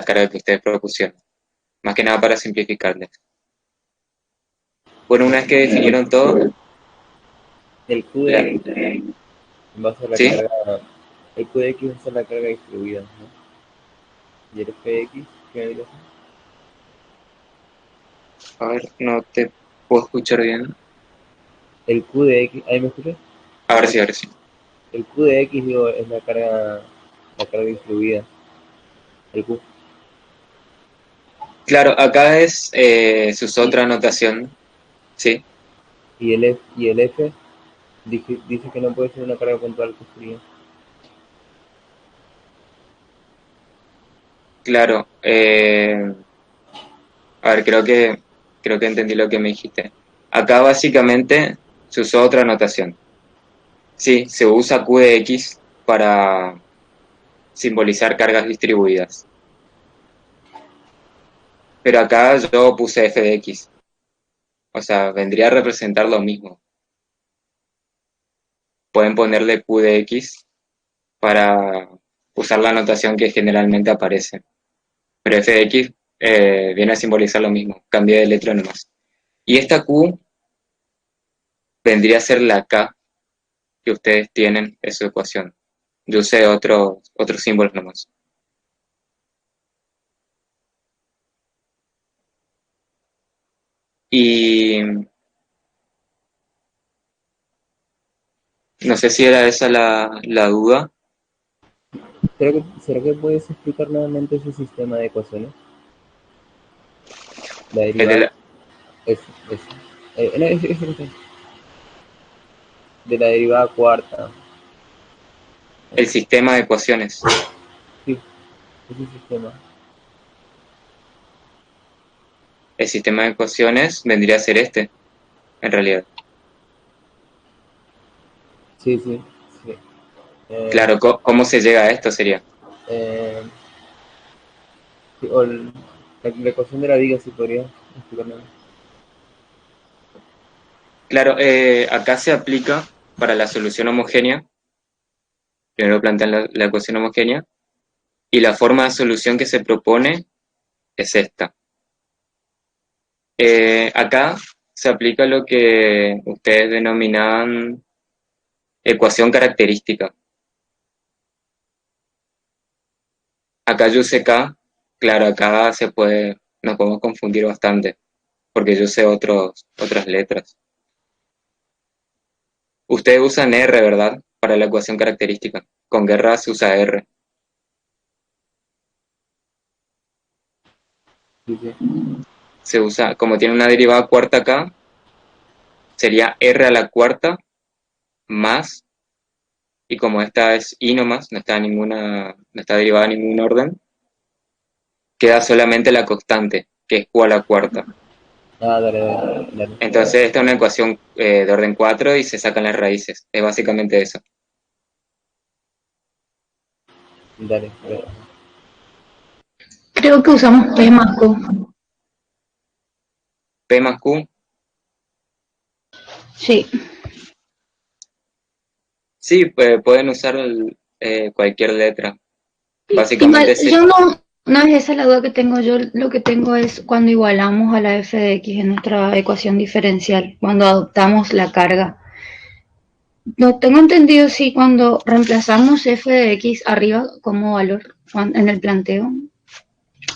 carga que ustedes propusieron. Más que nada para simplificarles. Bueno, una vez que definieron todo, El la, QDX en base a la ¿sí? carga, el QDX es la carga distribuida, ¿no? Y el FX, ¿qué vendría a ser? A ver, no te puedo escuchar bien. El QDX, ¿ahí me escuchas? Ahora sí, ahora sí. El QDX, digo, es la carga distribuida, el Q. Claro, acá es se usó Y, otra anotación, ¿sí? y el F dice que no puede ser una carga puntual que fría. Claro, a ver, creo que entendí lo que me dijiste. Acá básicamente se usó otra anotación. Sí, se usa Q de X para simbolizar cargas distribuidas. Pero acá yo puse F de X. O sea, vendría a representar lo mismo. Pueden ponerle Q de X para usar la anotación que generalmente aparece. Pero F de X viene a simbolizar lo mismo. Cambié de letra nomás. Y esta Q vendría a ser la K que ustedes tienen en su ecuación. Yo usé otros símbolos nomás. Y no sé si era esa la duda. ¿Será que puedes explicar nuevamente ese sistema de ecuaciones? La El, de derivada, la- eso. No, eso. De la derivada cuarta. el sistema de ecuaciones. Sí, ese sistema. El sistema de ecuaciones vendría a ser este, en realidad. Sí, sí, sí. Eh, Claro, ¿cómo se llega a esto sería? eh, sí, o la ecuación de la viga, sí podría explicarme. Claro, acá se aplica para la solución homogénea. Primero plantean la ecuación homogénea. Y la forma de solución que se propone es esta. Acá se aplica lo que ustedes denominan ecuación característica. Acá yo usé K, claro, acá nos podemos confundir bastante. porque yo sé otras letras. Ustedes usan R, ¿verdad? Para la ecuación característica. Con guerra se usa R. Sí, sí. Se usa, como tiene una derivada cuarta acá, sería R a la cuarta más, y como esta es I nomás, no está derivada en ningún orden, queda solamente la constante, que es Q a la cuarta. Ah, dale, dale, dale. Entonces esta es una ecuación de orden 4 y se sacan las raíces. Es básicamente eso. Dale, dale. Creo que usamos P más Q. P más Q, Sí. sí, pueden usar cualquier letra. Igual, Básicamente sí. yo no es esa la duda que tengo. Yo lo que tengo es cuando igualamos a la f de x en nuestra ecuación diferencial, cuando adoptamos la carga. No tengo entendido si cuando reemplazamos f de x arriba como valor en el planteo,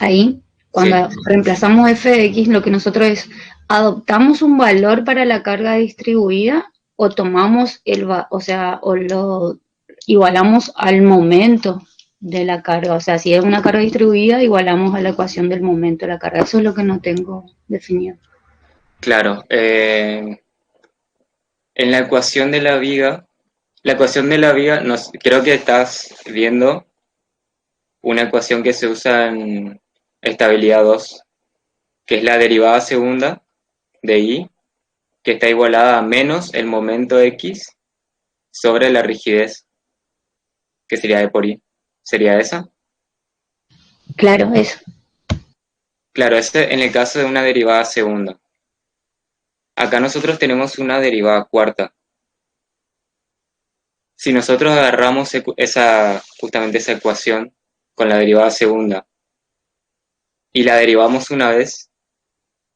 ahí, cuando Sí, reemplazamos f de x, lo que nosotros es, adoptamos un valor para la carga distribuida o tomamos o sea, o lo igualamos al momento de la carga. O sea, si es una carga distribuida, igualamos a la ecuación del momento de la carga. Eso es lo que no tengo definido. claro. En la ecuación de la viga, creo que estás viendo una ecuación que se usa en estabilidad 2, que es la derivada segunda de I, que está igualada a menos el momento X sobre la rigidez, que sería E por I. ¿Sería esa? Claro, eso. Claro, ese en el caso de una derivada segunda. Acá nosotros tenemos una derivada cuarta. Si nosotros agarramos justamente esa ecuación con la derivada segunda y la derivamos una vez,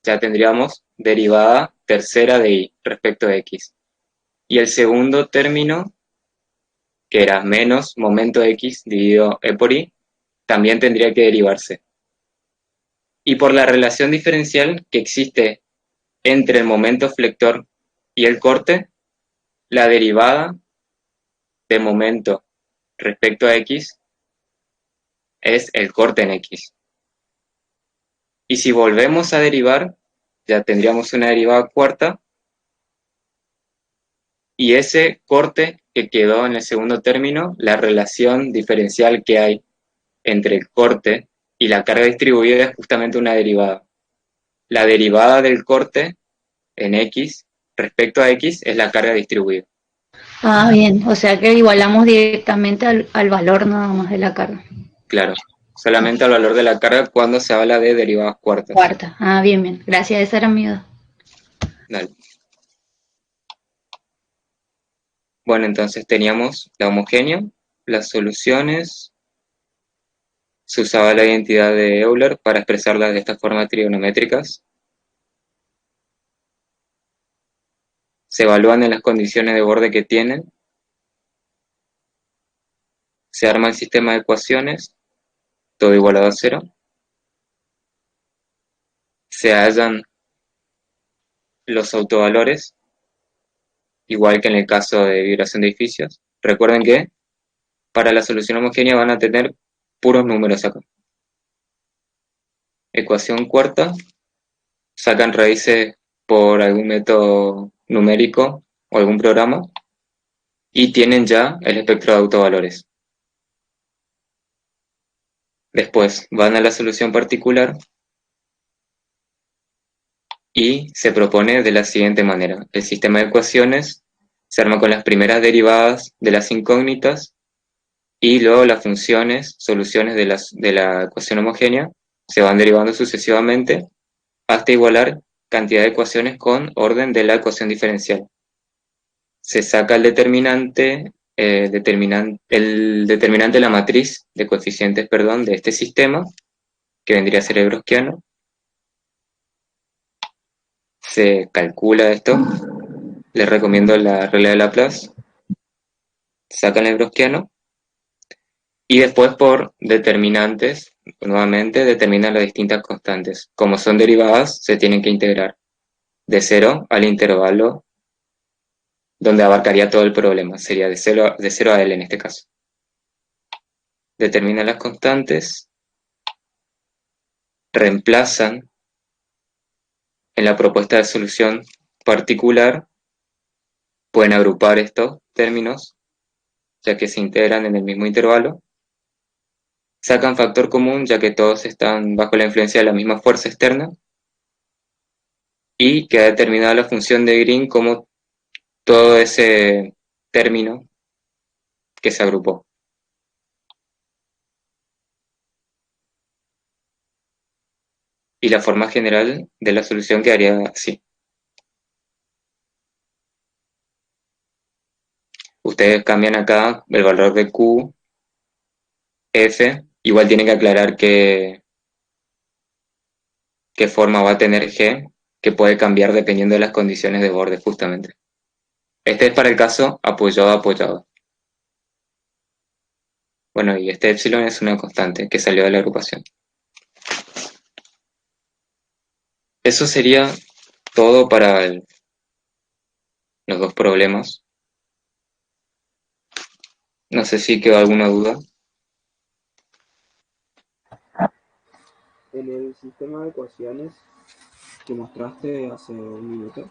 ya tendríamos derivada tercera de y respecto de x. Y el segundo término, que era menos momento x dividido e por y, también tendría que derivarse. Y por la relación diferencial que existe entre el momento flector y el corte, la derivada de momento respecto a x es el corte en x. Y si volvemos a derivar, ya tendríamos una derivada cuarta, y ese corte que quedó en el segundo término, la relación diferencial que hay entre el corte y la carga distribuida es justamente una derivada. La derivada del corte en x respecto a x es la carga distribuida. Ah, bien. O sea que igualamos directamente al valor nada más de la carga. Claro, solamente al valor de la carga cuando se habla de derivadas cuartas. Cuarta. Ah, bien, bien. Gracias, esa era mi duda. Dale. Bueno, entonces teníamos la homogénea, las soluciones, se usaba la identidad de Euler para expresarlas de esta forma trigonométricas. Se evalúan en las condiciones de borde que tienen. Se arma el sistema de ecuaciones, todo igualado a cero. Se hallan los autovalores, igual que en el caso de vibración de edificios. Recuerden que para la solución homogénea van a tener puros números acá. Ecuación cuarta, sacan raíces por algún método numérico o algún programa y tienen ya el espectro de autovalores. Después van a la solución particular y se propone de la siguiente manera. El sistema de ecuaciones se arma con las primeras derivadas de las incógnitas y luego las funciones, soluciones de la ecuación homogénea se van derivando sucesivamente hasta igualar cantidad de ecuaciones con orden de la ecuación diferencial. Se saca el determinante de la matriz de coeficientes, de este sistema, que vendría a ser el browskiano. Se calcula esto. Les recomiendo la regla de Laplace. Sacan el browskiano. Y después por determinantes nuevamente determina las distintas constantes. Como son derivadas, se tienen que integrar de 0 al intervalo donde abarcaría todo el problema. Sería de 0 a L en este caso. Determina las constantes, reemplazan en la propuesta de solución particular, pueden agrupar estos términos, ya que se integran en el mismo intervalo, sacan factor común, ya que todos están bajo la influencia de la misma fuerza externa, y queda determinada la función de Green como todo ese término que se agrupó. Y la forma general de la solución quedaría así. Ustedes cambian acá el valor de Q, F, igual tienen que aclarar qué forma va a tener G, que puede cambiar dependiendo de las condiciones de borde justamente. Este es para el caso apoyado-apoyado. Bueno, y este epsilon es una constante que salió de la agrupación. Eso sería todo para los dos problemas. No sé si quedó alguna duda. En el sistema de ecuaciones que mostraste hace un minuto,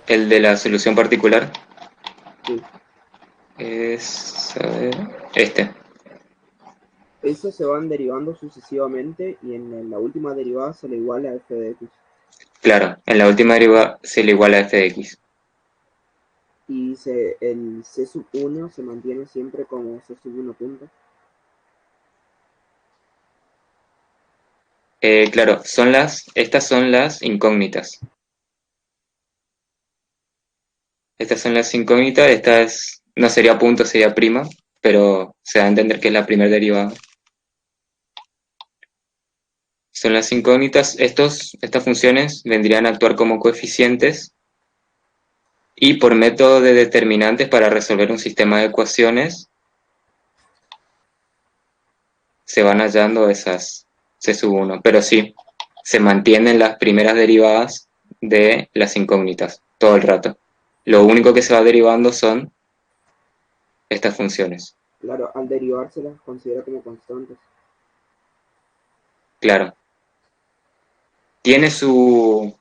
El de la solución particular sí, es, a ver, este. esos se van derivando sucesivamente y en la última derivada se le iguala a f de x. Claro, en la última deriva se le iguala a f de x. Y el c sub 1 se mantiene siempre como c sub 1 punto. Claro, estas son las incógnitas. Estas son las incógnitas, no sería punto, sería prima, pero se da a entender que es la primera derivada. Son las incógnitas, estas funciones vendrían a actuar como coeficientes y por método de determinantes para resolver un sistema de ecuaciones se van hallando esas C sub 1, pero sí, se mantienen las primeras derivadas de las incógnitas todo el rato. Lo único que se va derivando son estas funciones. Claro, al derivar se las considera como constantes. Claro. Tiene su...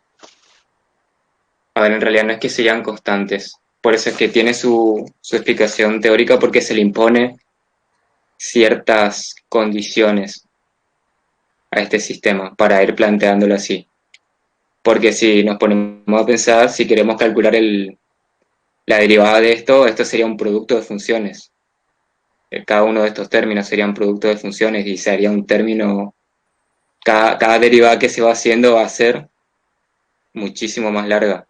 A ver, en realidad no es que sean constantes. Por eso es que tiene su explicación teórica porque se le impone ciertas condiciones a este sistema para ir planteándolo así. Porque si nos ponemos a pensar, si queremos calcular la derivada de esto sería un producto de funciones. Cada uno de estos términos sería un producto de funciones y se haría un término, cada derivada que se va haciendo va a ser muchísimo más larga.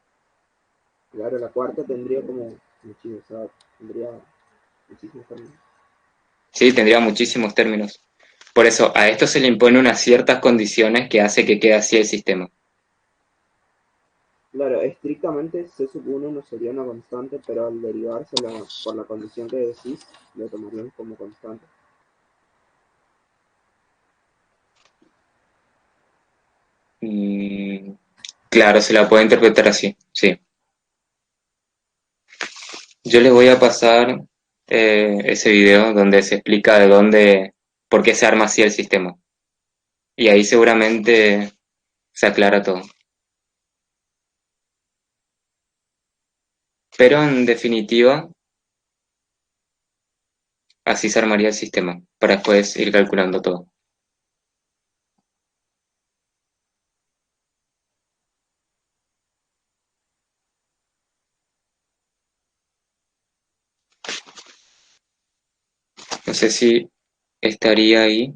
Claro, la cuarta tendría como muchísimo, o sea, tendría muchísimos términos. Sí, tendría muchísimos términos. Por eso a esto se le imponen unas ciertas condiciones que hace que quede así el sistema. Claro, estrictamente c sub 1 no sería una constante, pero al derivarse por la condición que decís, lo tomaríamos como constante. Mm, claro, se la puede interpretar así, sí. Yo les voy a pasar ese video donde se explica por qué se arma así el sistema. Y ahí seguramente se aclara todo. Pero en definitiva, así se armaría el sistema, para después ir calculando todo. No sé si estaría ahí.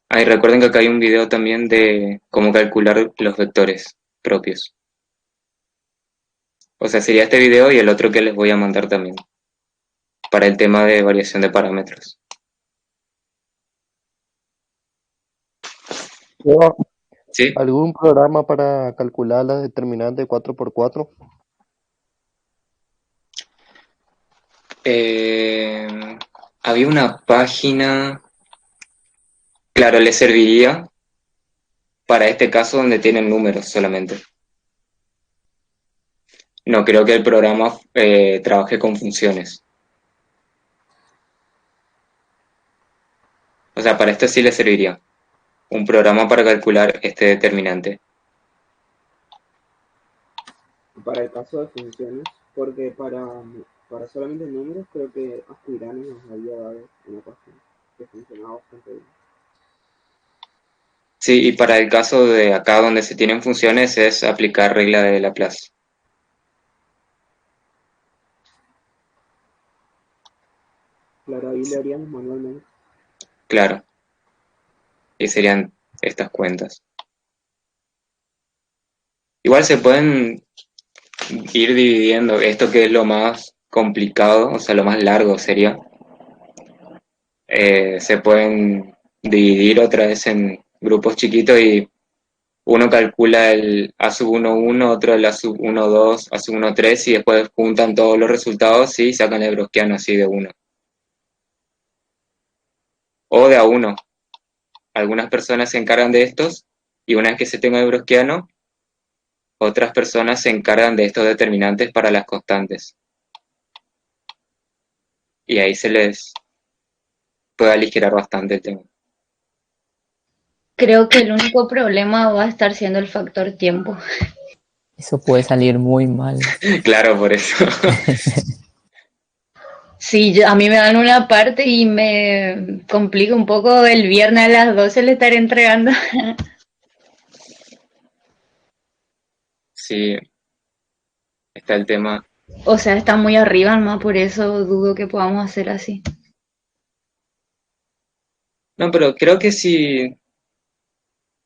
Ah, y recuerden que acá hay un video también de cómo calcular los vectores propios. O sea, sería este video y el otro que les voy a mandar también, para el tema de variación de parámetros. ¿Lleva ¿Sí? algún programa para calcular las determinantes 4x4? Eh, había una página, Claro, le serviría para este caso donde tienen números solamente. No creo que el programa trabaje con funciones. O sea, para esto sí le serviría un programa para calcular este determinante. Para el caso de funciones, porque para solamente números creo que Aspirani nos había dado una página que funcionaba bastante bien. Sí, y para el caso de acá donde se tienen funciones es aplicar regla de Laplace. Claro, ahí le haríamos manualmente. Claro, y serían estas cuentas. Igual se pueden ir dividiendo esto que es lo más complicado, o sea, lo más largo sería. Se pueden dividir otra vez en grupos chiquitos y uno calcula el A sub 1, 1, otro el A sub 1, 2, A sub 1, 3 y después juntan todos los resultados y sacan el browskiano así de uno. O de a uno. Algunas personas se encargan de estos y una vez que se tenga el browskiano, otras personas se encargan de estos determinantes para las constantes. Y ahí se les puede aligerar bastante el tema. Creo que el único problema va a estar siendo el factor tiempo. Eso puede salir muy mal. Claro, por eso. Sí, a mí me dan una parte y me complica un poco el viernes a las 12 le estaré entregando. Sí, está el tema. O sea, está muy arriba, nomás por eso dudo que podamos hacer así. No, pero creo que si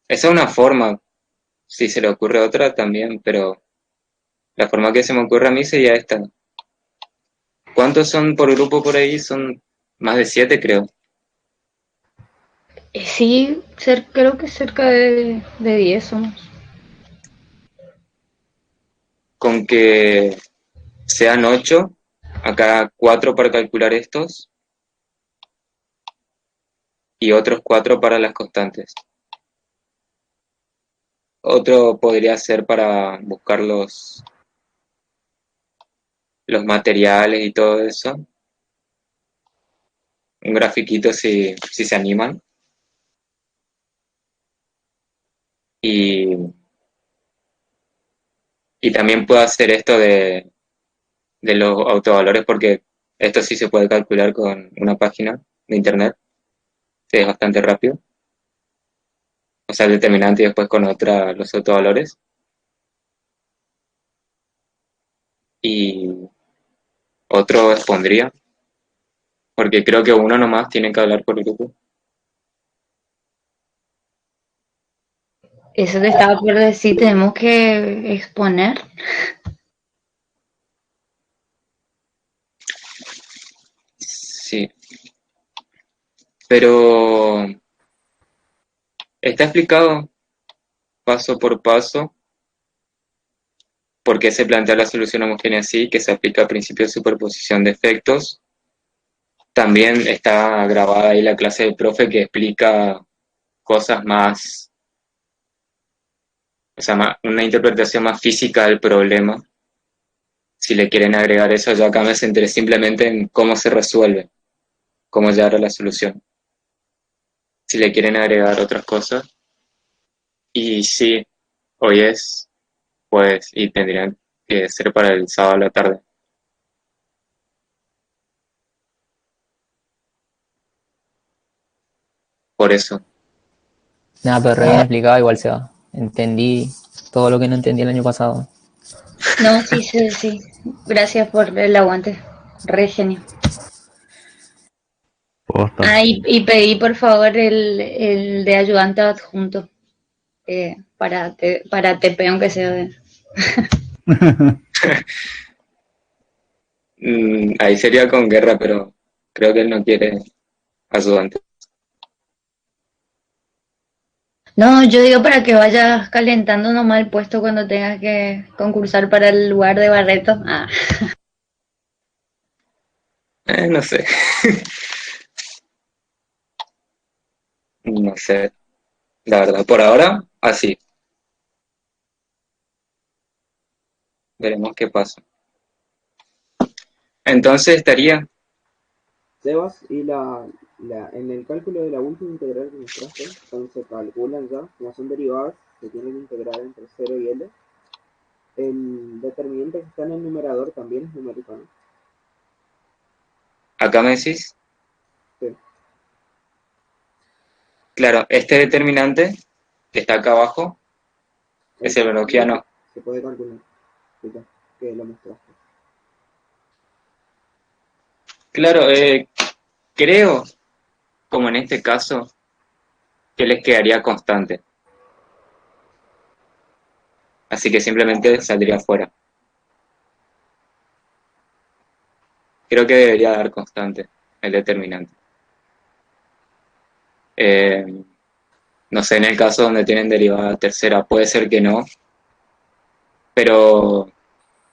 esa es una forma, si se le ocurre otra también, pero la forma que se me ocurre a mí sería esta. ¿Cuántos son por grupo por ahí? Son más de 7, creo. Sí, creo que cerca de 10 somos. Con que sean 8, acá 4 para calcular estos y otros 4 para las constantes. Otro podría ser para buscar los materiales y todo eso. Un grafiquito si se animan. Y, y también puedo hacer esto de los autovalores porque esto sí se puede calcular con una página de internet. Sí, es bastante rápido. O sea, el determinante y después con otra los autovalores. Y otro expondría, porque creo que uno nomás tiene que hablar por grupo. Eso te estaba por decir, tenemos que exponer. Sí, pero está explicado paso por paso por qué se plantea la solución homogénea así, que se aplica al principio de superposición de efectos. También está grabada ahí la clase del profe que explica cosas más, o sea, una interpretación más física del problema. Si le quieren agregar eso, yo acá me centré simplemente en cómo se resuelve, cómo llegar a la solución. Si le quieren agregar otras cosas. Y sí, hoy es, pues, y tendrían que ser para el sábado a la tarde. Por eso. Nada, pero re bien explicado, igual se va. Entendí todo lo que no entendí el año pasado. No, sí, sí, sí. Gracias por el aguante. Re genio. Posta. Ah, y pedí por favor el de ayudante adjunto. Para TP, aunque sea de... Ahí sería con guerra, pero creo que él no quiere ayudante. No, yo digo para que vayas calentando nomás el puesto cuando tengas que concursar para el lugar de Barreto. Ah. No sé. No sé, la verdad. Por ahora, así. Veremos qué pasa. Entonces estaría, Sebas, y en el cálculo de la última integral que mostraste, cuando se calculan ya, como son derivadas, se tienen que integrar entre 0 y L. El determinante que está en el numerador también es numérico, ¿no? acá me decís, Sí. claro, este determinante que está acá abajo es el browniano. Se puede calcular, sí, ya, que lo mostraste. Claro, creo, como en este caso, que les quedaría constante. Así que simplemente saldría fuera. Creo que debería dar constante el determinante. No sé, en el caso donde tienen derivada tercera, puede ser que no, pero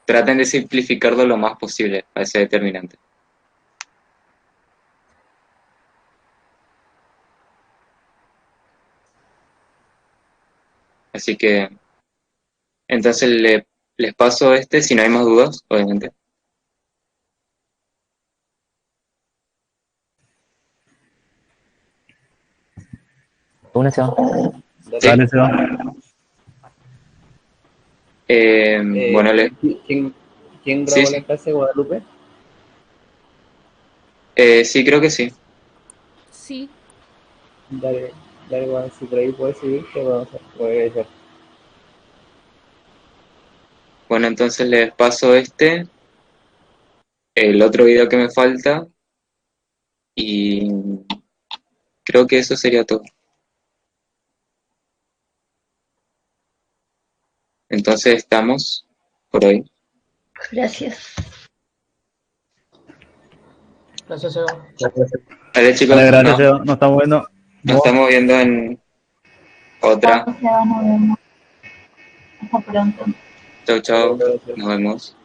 traten de simplificarlo lo más posible a ese determinante. Así que, entonces les paso este, si no hay más dudas, obviamente. Una se va. ¿Sí? Dale, se va. Bueno, ¿Quién sí, grabó sí. la clase de Guadalupe? Sí, creo que sí. Sí. Dale, dale, Guadalupe, si por ahí puedes seguir, te vamos a ver. Bueno, entonces les paso este, el otro video que me falta, y creo que eso sería todo. Entonces estamos por hoy. Gracias. Gracias, Seba. Vale, chicos, Vale, gracias, Seba. Nos estamos viendo. nos estamos viendo en otra. Chao, Seba, nos vemos. Hasta pronto. Chau, chau. Nos vemos.